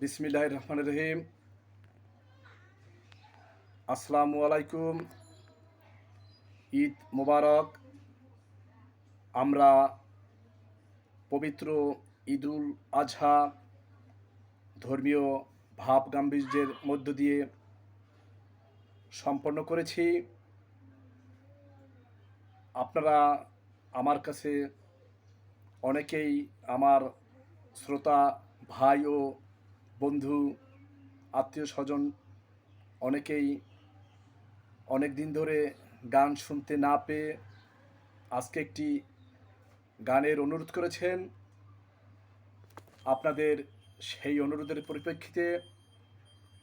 বিসমিল্লাহির রহমানির রহিম। আসসালামু আলাইকুম। ঈদ মোবারক। আমরা পবিত্র ঈদুল আজহা ধর্মীয় ভাব গাম্ভীর্যের মধ্য দিয়ে সম্পন্ন করেছি। আপনারা আমার কাছে অনেকেই আমার শ্রোতা ভাই ও বন্ধু আত্মীয় স্বজন অনেকেই অনেক দিন ধরে গান শুনতে না পেয়ে আজকে একটি গানের অনুরোধ করেছেন। আপনাদের সেই অনুরোধের পরিপ্রেক্ষিতে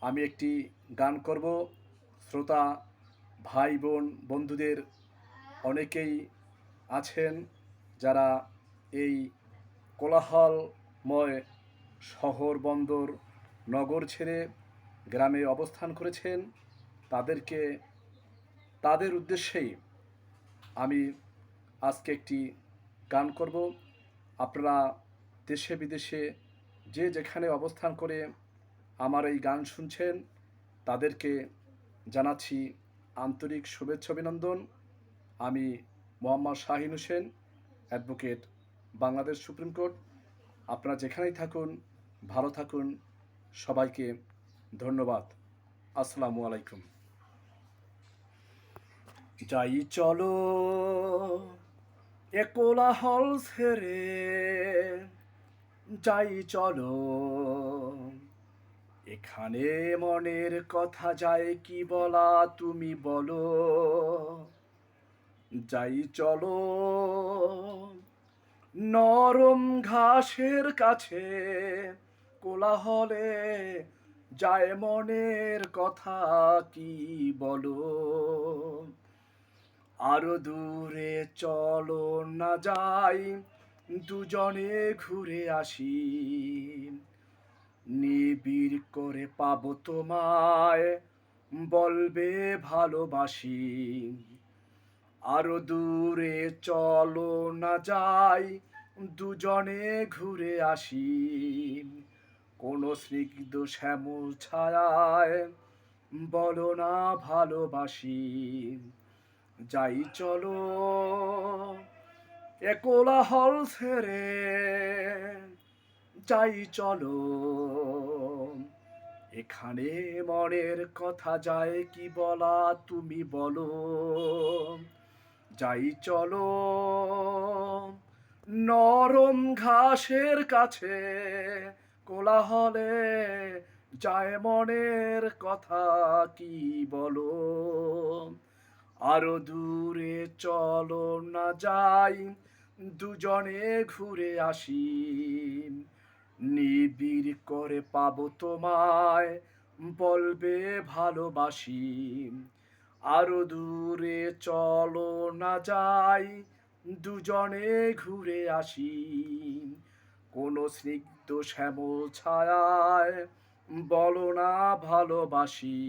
আমি একটি গান করব। শ্রোতা ভাই বোন বন্ধুদের অনেকেই আছেন যারা এই কোলাহলময় শহর বন্দর নগর ছেড়ে গ্রামে অবস্থান করেছেন। তাদের উদ্দেশ্যেই আমি আজকে একটি গান করব। আপনারা দেশে বিদেশে যে যেখানে অবস্থান করে আমার এই গান শুনছেন তাদেরকে জানাচ্ছি আন্তরিক শুভেচ্ছা অভিনন্দন। আমি Mohammad Shahin Hossain, advocate, Bangladesh supreme court. আপনারা যেখানেই থাকুন ভালো থাকুন। সবাইকে ধন্যবাদ। আসসালামু আলাইকুম। যাই চলো এ কোলাহল ছেড়ে, যাই চলো এখানে মনের কথা যায় কি বলা তুমি বলো। যাই চলো নরম ঘাসের কাছে, কোলাহলে যায় মনের কথা কি বলো। আরো দূরে চলো না যাই, দুজনে ঘুরে আসি, নিবিড় করে পাবো তোমায়, বলবে ভালোবাসি। আরো দূরে চলো না যাই, দুজনে ঘুরে আসি, কোন স্নিগ্ধ শ্যামল ছায়ায় বলো না ভালোবাসি। যাই চলো এ কোলাহল ছেড়ে, যাই চলো এখানে মনের কথা যায় কি বলা তুমি বলো। যাই চলো নরম ঘাসের কাছে, কোলাহলে যায় মনের কথা কি বলো। আরো দূরে চলো না যাই, দুজনে ঘুরে আসি, নিবিড় করে পাবো তোমায়, বলবে ভালোবাসি। আরো দূরে চলো না যাই, দুজনে ঘুরে আসি, কোন স্নিগ্ধ শ্যামল ছায়ায় বলো না ভালোবাসি।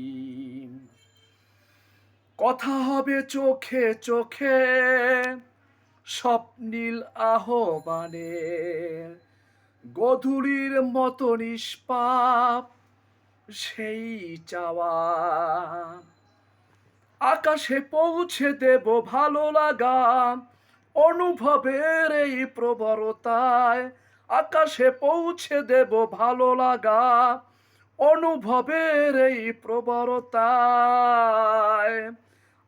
কথা হবে চোখে চোখে স্বপ্নীল আহ্বানে, গধূলির মতো নিষ্পাপ সেই চাওয়া। আকাশে পৌঁছে দেব ভালো লাগা অনুভবের এই প্রবরতায়, আকাশে পৌঁছে দেব ভালো লাগা অনুভবের এই প্রবরতায়।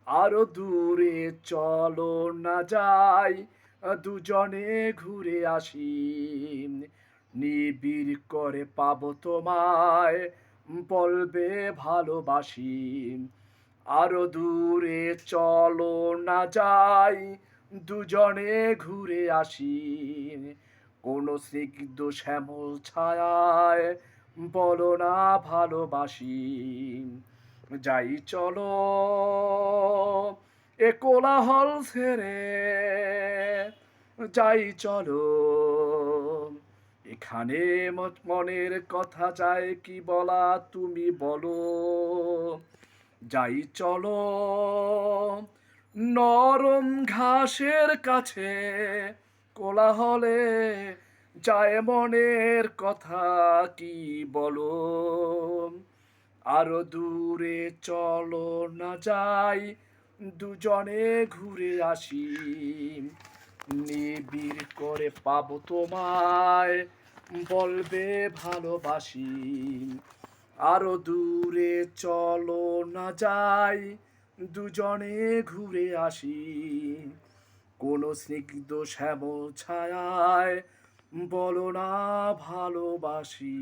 আরো দূরে চলো না যাই, দুজনে ঘুরে আসি, নিবিড় করে পাবো তোমায়, বলবে ভালোবাসি। আরো দূরে চলো না যাই, দুজনে ঘুরে আসি, কোন স্নিগ্ধ শ্যামল ছায়ায় বলো না ভালোবাসি। যাই চলো এ কোলাহল ছেড়ে, যাই চলো এখানে মনের কথা যায় কি বলা তুমি বলো। যাই চলো নরম ঘাসের কাছে, কোলাহলে যায় মনের কথা কি বলো, আরো দূরে চলো না যাই, দুজনে ঘুরে আসি, নিবিড় করে পাবো তোমায়, বলবে ভালোবাসি। আরো দূরে চলো না যাই, দুজনে ঘুরে আসি, কোন স্নিগ্ধ শ্যামল ছায়ায় বলো না ভালোবাসি।